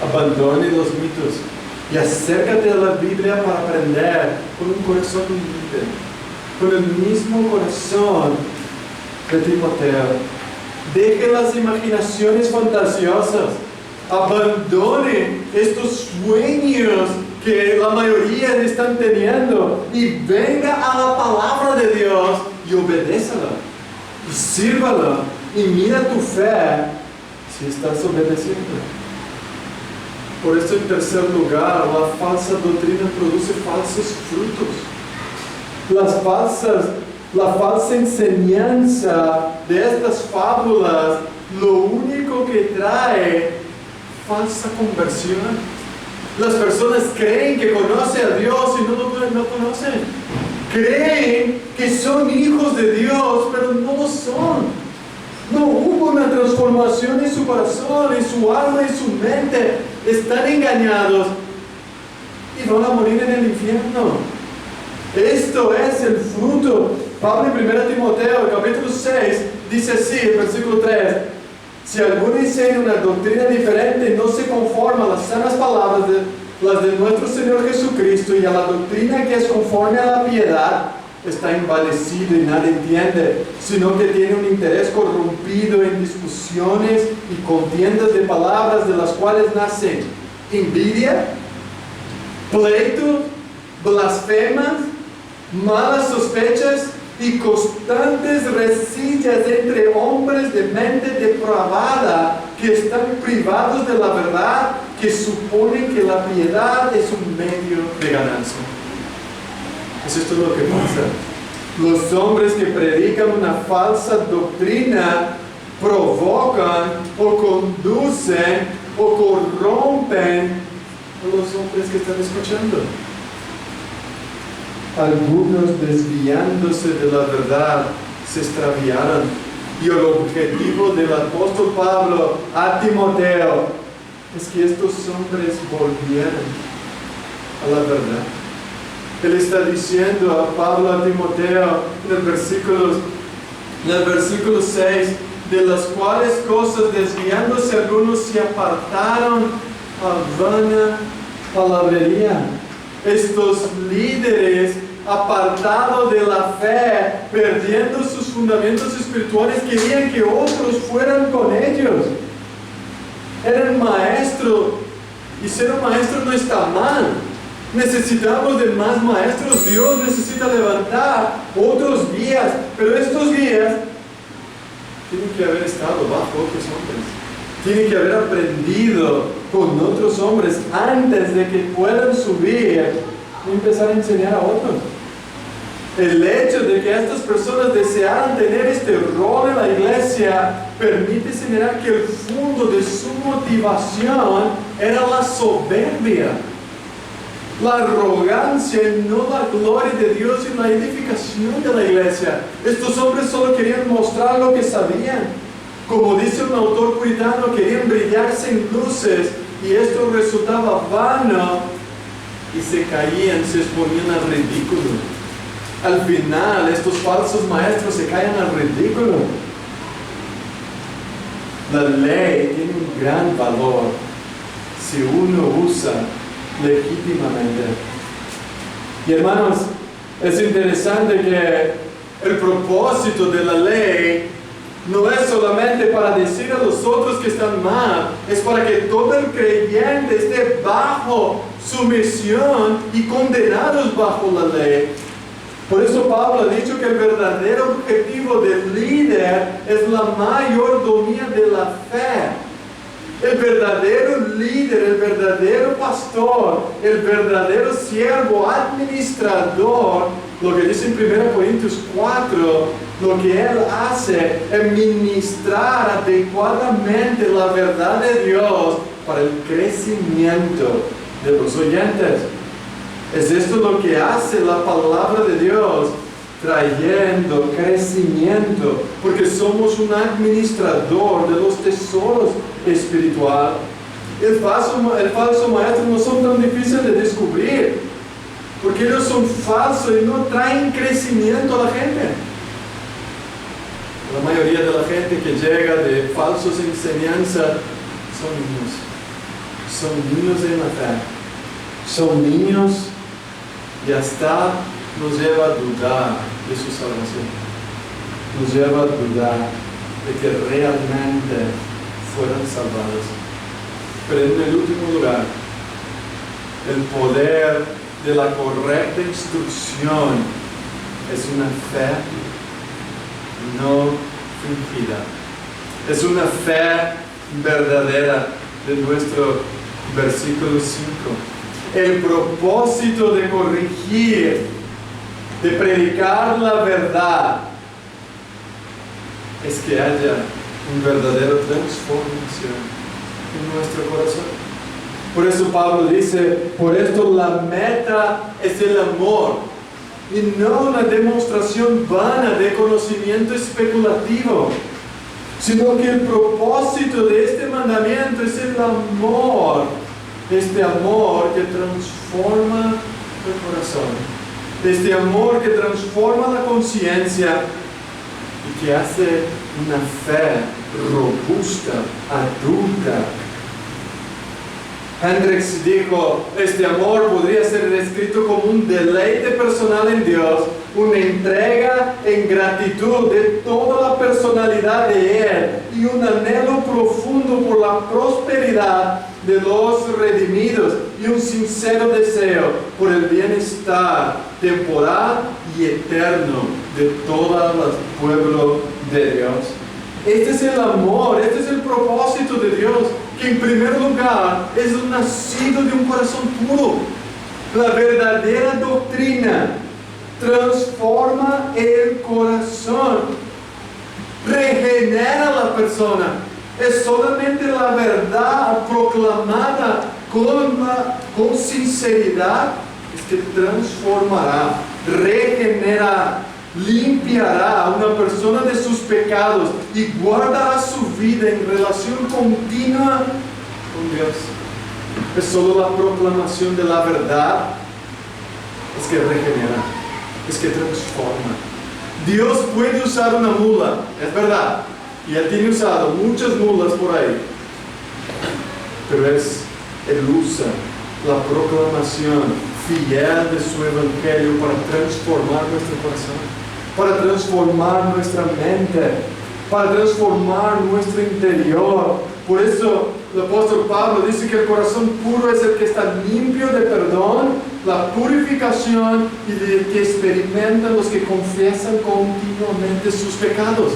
abandone los mitos y acércate a la Biblia para aprender con un corazón humilde, con el mismo corazón de Timoteo. Deje las imaginaciones fantasiosas, abandone estos sueños que la mayoría están teniendo y venga a la palabra de Dios y obedézala y sírvala y mira tu fe si estás obedeciendo. Por eso, en tercer lugar, la falsa doctrina produce falsos frutos. La falsa enseñanza de estas fábulas lo único que trae falsa conversión. Las personas creen que conocen a Dios y no conocen. Creen que son hijos de Dios, pero no lo son. No hubo una transformación en su corazón, en su alma, en su mente. Están engañados y van a morir en el infierno. Esto es el fruto. Pablo en 1 Timoteo, capítulo 6, dice así, el versículo 3. Si alguno enseña una doctrina diferente y no se conforma a las sanas palabras las de nuestro Señor Jesucristo y a la doctrina que es conforme a la piedad, está envanecido y nada entiende, sino que tiene un interés corrompido en discusiones y contiendas de palabras, de las cuales nacen envidia, pleitos, blasfemas, malas sospechas y constantes rencillas entre hombres de mente depravada que están privados de la verdad, que suponen que la piedad es un medio de ganancia. Pues esto es lo que pasa. Los hombres que predican una falsa doctrina provocan o conducen o corrompen a los hombres que están escuchando. Algunos, desviándose de la verdad, se extraviaron. Y el objetivo del apóstol Pablo a Timoteo es que estos hombres volvieran a la verdad. Él está diciendo a Pablo, a Timoteo, en el versículo 6, de las cuales cosas desviándose algunos se apartaron a vana palabrería. Estos líderes apartados de la fe, perdiendo sus fundamentos espirituales, querían que otros fueran con ellos. Eran maestros, y ser un maestro no está mal. Necesitamos de más maestros. Dios necesita levantar otros guías, pero estos guías tienen que haber estado bajo otros hombres. Tienen que haber aprendido con otros hombres antes de que puedan subir y empezar a enseñar a otros. El hecho de que estas personas desearan tener este rol en la iglesia permite señalar que el fondo de su motivación era la soberbia, la arrogancia y no la gloria de Dios y la edificación de la iglesia. Estos hombres solo querían mostrar lo que sabían. Como dice un autor puritano, querían brillarse en luces y esto resultaba vano y se caían, se exponían al ridículo. Al final, estos falsos maestros se caen al ridículo. La ley tiene un gran valor si uno usa legítimamente. Y hermanos, es interesante que el propósito de la ley no es solamente para decir a los otros que están mal, es para que todo el creyente esté bajo sumisión y condenados bajo la ley. Por eso Pablo ha dicho que el verdadero objetivo del líder es la mayordomía de la fe. El verdadero líder, el verdadero pastor, el verdadero siervo, administrador, lo que dice en 1 Corintios 4, lo que él hace es ministrar adecuadamente la verdad de Dios para el crecimiento de los oyentes. Es esto lo que hace la palabra de Dios, trayendo crecimiento, porque somos un administrador de los tesoros espirituales. El falso maestro no son tan difíciles de descubrir, porque ellos son falsos y no traen crecimiento a la gente. La mayoría de la gente que llega de falsas enseñanzas son niños en la fe, son niños y hasta nos lleva a dudar de su salvación, nos lleva a dudar de que realmente fueran salvados. Pero en el último lugar, el poder de la correcta instrucción es una fe no fingida, es una fe verdadera de nuestro versículo 5. El propósito de corregir, de predicar la verdad, es que haya una verdadera transformación en nuestro corazón. Por eso Pablo dice, por esto la meta es el amor, y no una demostración vana de conocimiento especulativo, sino que el propósito de este mandamiento es el amor. Este amor que transforma el corazón, este amor que transforma la conciencia y que hace una fe robusta, adulta. Hendricks dijo, este amor podría ser descrito como un deleite personal en Dios, una entrega en gratitud de toda la personalidad de Él y un anhelo profundo por la prosperidad de los redimidos y un sincero deseo por el bienestar temporal y eterno de todo el pueblo de Dios. Este es el amor, este es el propósito de Dios, que en primer lugar es nacido de un corazón puro. La verdadera doctrina transforma el corazón, regenera a la persona. Es solamente la verdad proclamada con sinceridad es que transformará, regenerará, limpiará a una persona de sus pecados y guardará su vida en relación continua con Dios. Es solo la proclamación de la verdad es que regenera, es que transforma. Dios puede usar una mula, es verdad, y Él tiene usado muchas mulas por ahí, pero Él usa la proclamación fiel de su evangelio para transformar nuestro corazón, para transformar nuestra mente, para transformar nuestro interior. Por eso el apóstol Pablo dice que el corazón puro es el que está limpio de perdón, la purificación y de que experimentan los que confiesan continuamente sus pecados.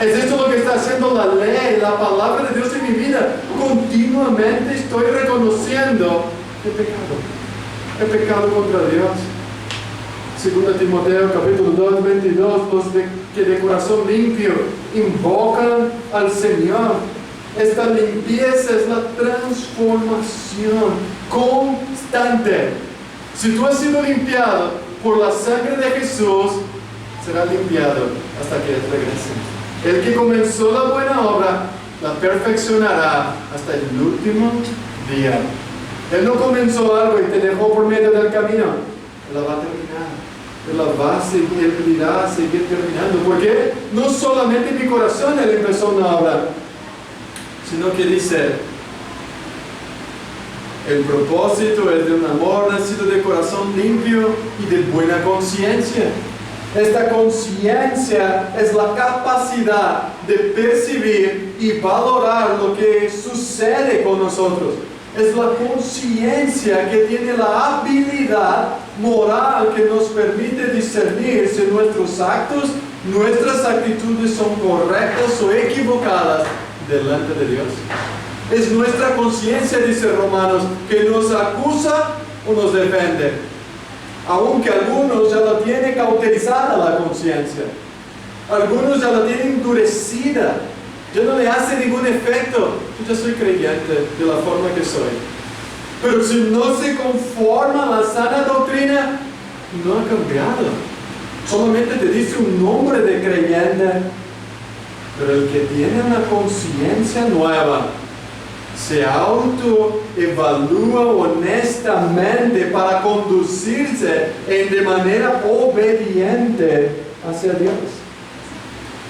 Es esto lo que está haciendo la ley, la palabra de Dios en mi vida. Continuamente estoy reconociendo el pecado contra Dios. 2 Timoteo capítulo 2, 22, los que de corazón limpio invocan al Señor. Esta limpieza es la transformación constante. Si tú has sido limpiado por la sangre de Jesús, será limpiado hasta que Él regrese. El que comenzó la buena obra, la perfeccionará hasta el último día. Él no comenzó algo y te dejó por medio del camino. Él la va a terminar. Él la va a seguir, Él irá a seguir terminando. Porque no solamente en mi corazón Él empezó una obra, sino que dice, el propósito es de un amor nacido de corazón limpio y de buena conciencia. Esta conciencia es la capacidad de percibir y valorar lo que sucede con nosotros. Es la conciencia que tiene la habilidad moral que nos permite discernir si nuestros actos, nuestras actitudes son correctas o equivocadas delante de Dios. Es nuestra conciencia, dice Romanos, que nos acusa o nos defiende. Aunque algunos ya la tienen cauterizada la conciencia. Algunos ya la tienen endurecida. Ya no le hace ningún efecto. Yo ya soy creyente de la forma que soy. Pero si no se conforma a la sana doctrina, no ha cambiado. Solamente te dice un nombre de creyente. Pero el que tiene una conciencia nueva, se autoevalúa honestamente para conducirse de manera obediente hacia Dios.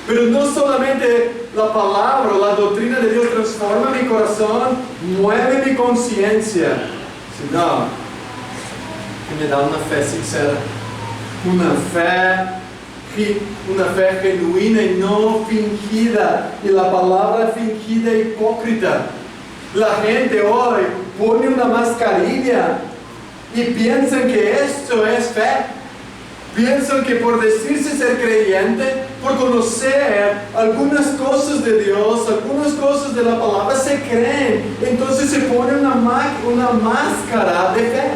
Pero no solamente la palabra, la doctrina de Dios transforma mi corazón, mueve mi conciencia, sino que me da una fe sincera, una fe genuina y no fingida. Y la palabra fingida e hipócrita. La gente hoy pone una mascarilla y piensan que esto es fe. Piensan que por decirse ser creyente, por conocer algunas cosas de Dios, algunas cosas de la palabra, se creen. Entonces se pone una máscara de fe.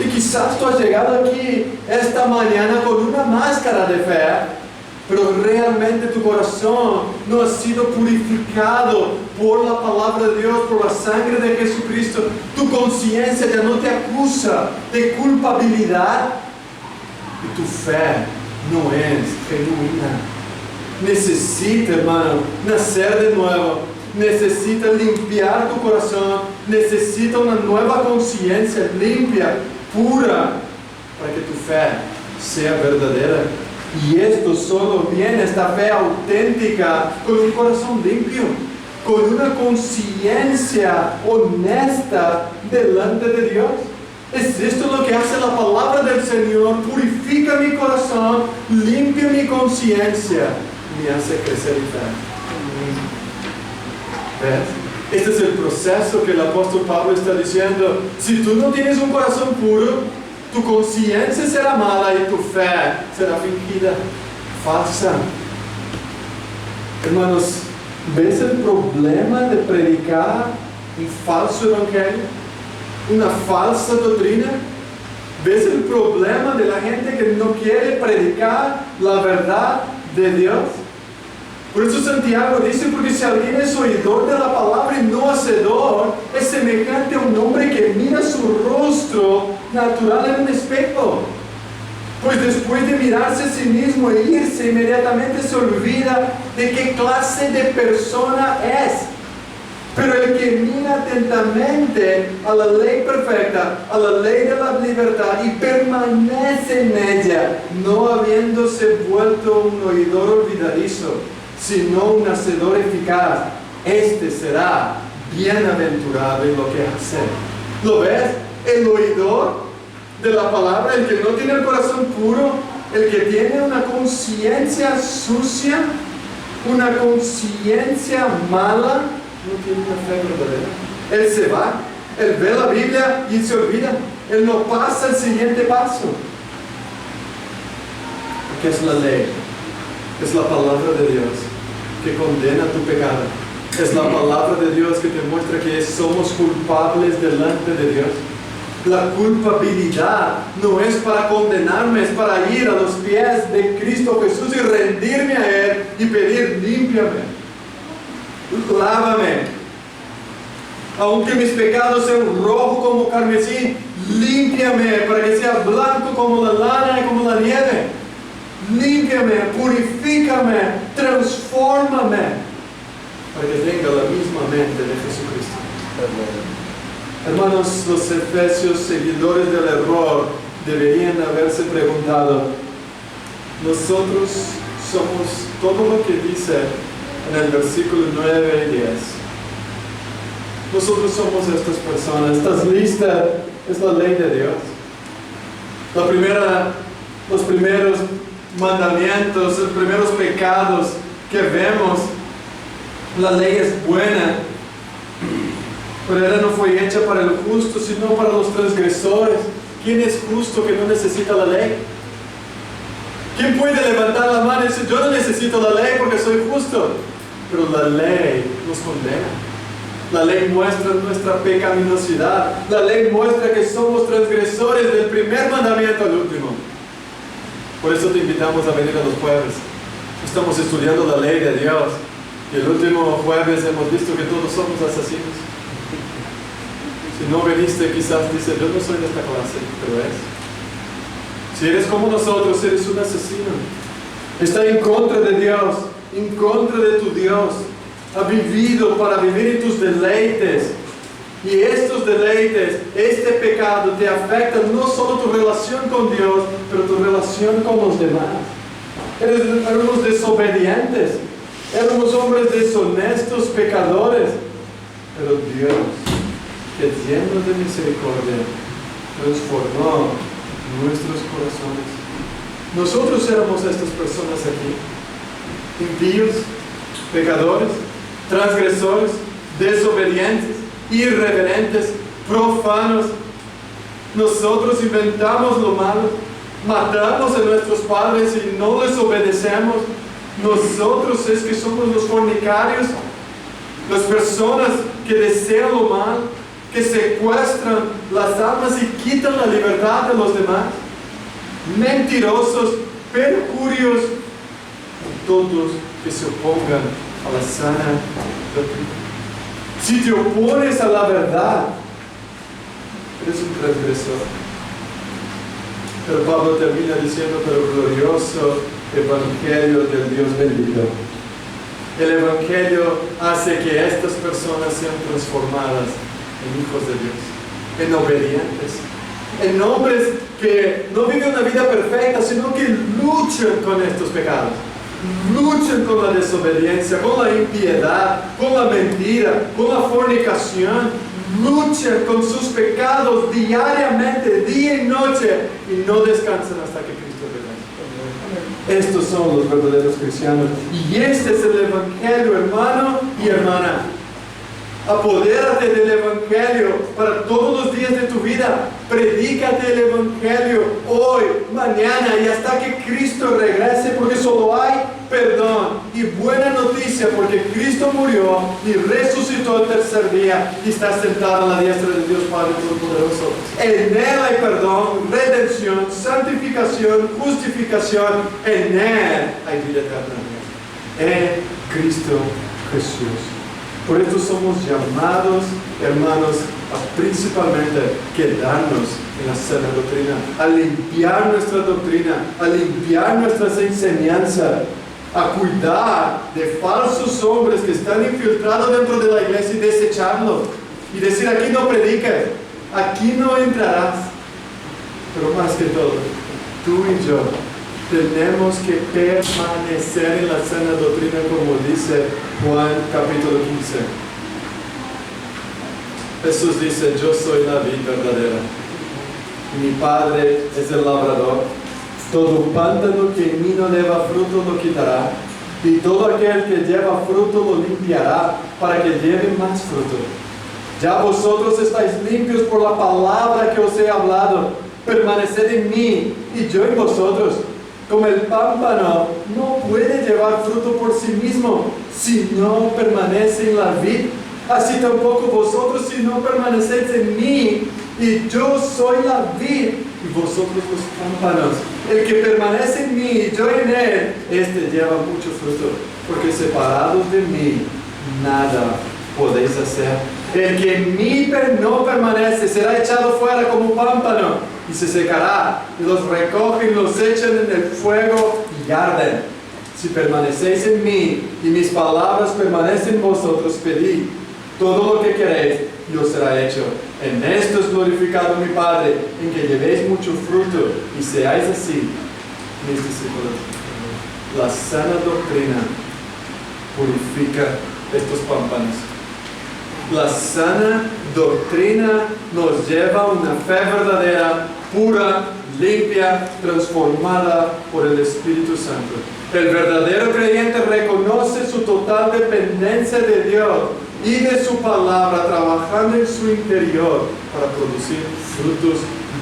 Y quizás tú has llegado aquí esta mañana con una máscara de fe, pero realmente tu corazón no ha sido purificado por la palabra de Dios, por la sangre de Jesucristo. Tu conciencia ya no te acusa de culpabilidad y tu fe no es genuina. Necesita, hermano, nacer de nuevo. Necesita limpiar tu corazón. Necesita una nueva conciencia limpia, pura, para que tu fe sea verdadera. Y esto solo viene, esta fe auténtica, con un corazón limpio, con una conciencia honesta delante de Dios. Es esto lo que hace la palabra del Señor: purifica mi corazón, limpia mi conciencia, me hace crecer en fe. ¿Ves? Este es el proceso que el apóstol Pablo está diciendo. Si tú no tienes un corazón puro, tu conciencia será mala y tu fe será fingida, falsa. Hermanos, ¿ves el problema de predicar un falso evangelio? Una falsa doctrina. ¿Ves el problema de la gente que no quiere predicar la verdad de Dios? Por eso Santiago dice, porque si alguien es oidor de la palabra y no hacedor, es semejante a un hombre que mira su rostro natural en un espejo. Pues después de mirarse a sí mismo e irse, inmediatamente se olvida de qué clase de persona es. Pero el que mira atentamente a la ley perfecta, a la ley de la libertad, y permanece en ella, no habiéndose vuelto un oidor olvidadizo, sino un hacedor eficaz, este será bienaventurado en lo que hace. ¿Lo ves? El oidor de la palabra, el que no tiene el corazón puro, el que tiene una conciencia sucia, una conciencia mala, no tiene una fe verdadera. Él se va, él ve la Biblia y se olvida. Él no pasa el siguiente paso. ¿Qué es la ley? Es la palabra de Dios que condena tu pecado. Es la palabra de Dios que te muestra que somos culpables delante de Dios. La culpabilidad no es para condenarme, es para ir a los pies de Cristo Jesús y rendirme a Él y pedir: límpiame, lávame. Aunque mis pecados sean rojos como carmesí, límpiame para que sea blanco como la lana y como la nieve. Límpiame, purifícame, transfórmame, para que tenga la misma mente de Jesucristo. Hermanos, los efesios, seguidores del error, deberían haberse preguntado: nosotros somos todo lo que dice en el versículo 9 y 10. Nosotros somos estas personas. ¿Estás lista? Es la ley de Dios. Los primeros mandamientos, los primeros pecados que vemos, la ley es buena, pero ella no fue hecha para el justo, sino para los transgresores. ¿Quién es justo que no necesita la ley? ¿Quién puede levantar la mano y decir: yo no necesito la ley porque soy justo? Pero la ley nos condena. La ley muestra nuestra pecaminosidad. La ley muestra que somos transgresores del primer mandamiento al último. Por eso te invitamos a venir a los jueves. Estamos estudiando la ley de Dios. Y el último jueves hemos visto que todos somos asesinos. Si no viniste, quizás dices: yo no soy de esta clase, pero es. Si eres como nosotros, eres un asesino. Está en contra de Dios, en contra de tu Dios. Ha vivido para vivir en tus deleites. Y estos deleites, este pecado te afecta no solo tu relación con Dios, pero tu relación con los demás. Éramos desobedientes, éramos hombres deshonestos, pecadores. Pero Dios, que lleno de misericordia, transformó nuestros corazones. Nosotros éramos estas personas aquí: impíos, pecadores, transgresores, desobedientes, irreverentes, profanos. Nosotros inventamos lo malo, matamos a nuestros padres y no les obedecemos. Nosotros es que somos los fornicarios, las personas que desean lo mal, que secuestran las almas y quitan la libertad de los demás, mentirosos, perjurios, todos que se opongan a la sana doctrina. Si te opones a la verdad, eres un transgresor. Pero Pablo termina diciendo: pero glorioso evangelio del Dios bendito. El evangelio hace que estas personas sean transformadas en hijos de Dios, en obedientes, en hombres que no viven una vida perfecta, sino que luchan con estos pecados. Luchan con la desobediencia, con la impiedad, con la mentira, con la fornicación. Luchan con sus pecados diariamente, día y noche, y no descansan hasta que Cristo regrese. Estos son los verdaderos cristianos. Y este es el evangelio, hermano y hermana. Apodérate del evangelio para todos los días de tu vida. Predícate el evangelio hoy, mañana y hasta que Cristo regrese, porque solo hay perdón y buena noticia, porque Cristo murió y resucitó el tercer día y está sentado a la diestra de Dios Padre Todopoderoso. En Él hay perdón, redención, santificación, justificación. En Él hay vida eterna. En Cristo Jesús. Por esto somos llamados, hermanos, a principalmente quedarnos en la sana doctrina, a limpiar nuestra doctrina, a limpiar nuestras enseñanzas, a cuidar de falsos hombres que están infiltrados dentro de la iglesia y desecharlos. Y decir: aquí no prediques, aquí no entrarás. Pero más que todo, tú y yo tenemos que permanecer en la sana doctrina, como dice Juan capítulo 15. Jesús dice, yo soy la vid verdadera. Mi Padre es el labrador. Todo pámpano que en mí no lleva fruto lo quitará, y todo aquel que lleva fruto lo limpiará, para que lleve más fruto. Ya vosotros estáis limpios por la palabra que os he hablado. Permaneced en mí, y yo en vosotros. Como el pámpano no puede llevar fruto por sí mismo, si no permanece en la vid, así tampoco vosotros si no permanecéis en mí, y yo soy la vid, y vosotros los pámpanos. El que permanece en mí y yo en él, este lleva mucho fruto, porque separados de mí, nada podéis hacer. El que en mí no permanece será echado fuera como pámpano, y se secará, y los recogen, los echan en el fuego y arden. Si permanecéis en mí, y mis palabras permanecen en vosotros, pedid todo lo que queréis, y os será hecho. En esto es glorificado mi Padre, en que llevéis mucho fruto, y seáis así, mis discípulos. La sana doctrina purifica estos pámpanos. La sana doctrina nos lleva a una fe verdadera, pura, limpia, transformada por el Espíritu Santo. El verdadero creyente reconoce su total dependencia de Dios y de su palabra, trabajando en su interior para producir frutos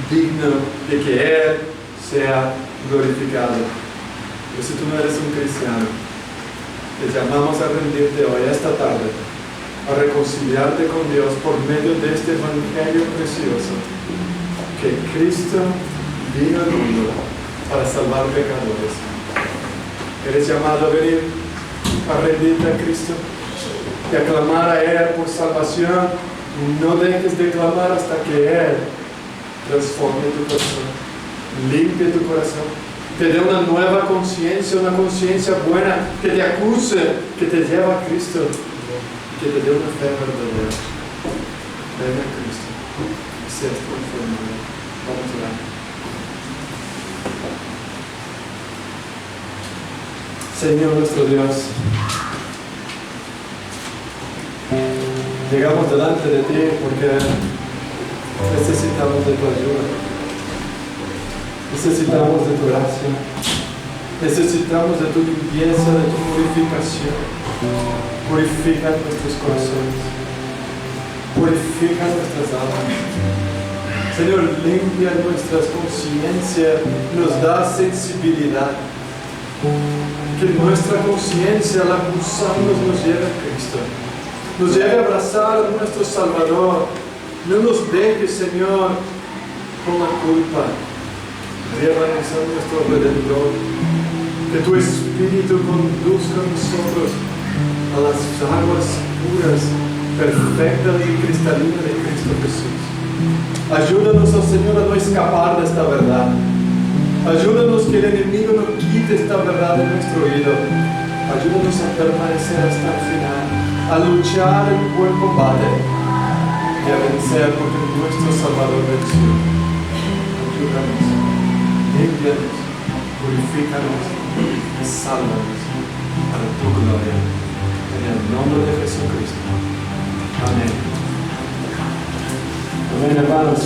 dignos de que Él sea glorificado. Pero si tú no eres un cristiano, te llamamos a rendirte hoy, esta tarde, a reconciliarte con Dios por medio de este evangelio precioso, que Cristo vino al mundo para salvar pecadores. ¿Eres llamado a venir a rendirte a Cristo y a clamar a Él por salvación? No dejes de clamar hasta que Él transforme tu corazón, limpie tu corazón, te dé una nueva conciencia, una conciencia buena, que te acuse, que te lleve a Cristo, que te dé una fe verdadera. Ven a Cristo y seas transformado. Vamos a orar. Señor nuestro Dios, llegamos delante de ti porque necesitamos de tu ayuda, necesitamos de tu gracia, necesitamos de tu limpieza, de tu purificación. Purifica nuestros corazones, purifica nuestras almas. Señor, limpia nuestras conciencias, nos da sensibilidad. Que nuestra conciencia, al acusarnos, nos lleve a Cristo, nos lleve a abrazar a nuestro Salvador. No nos dejes, Señor, con la culpa. Llévanos a nuestro Redentor. Que tu Espíritu conduzca a nosotros a las aguas puras, perfectas y cristalinas de Cristo Jesús. Ayúdanos, oh Señor, a no escapar de esta verdad. Ayúdanos que el enemigo no quite esta verdad de nuestro oído. Ayúdanos a permanecer hasta el final, a luchar el buen combate y a vencer, porque nuestro Salvador venció. Ayúdanos, limpianos, purifícanos y sálvanos para tu gloria. En el nombre de Jesucristo. Amén. Amén, hermanos.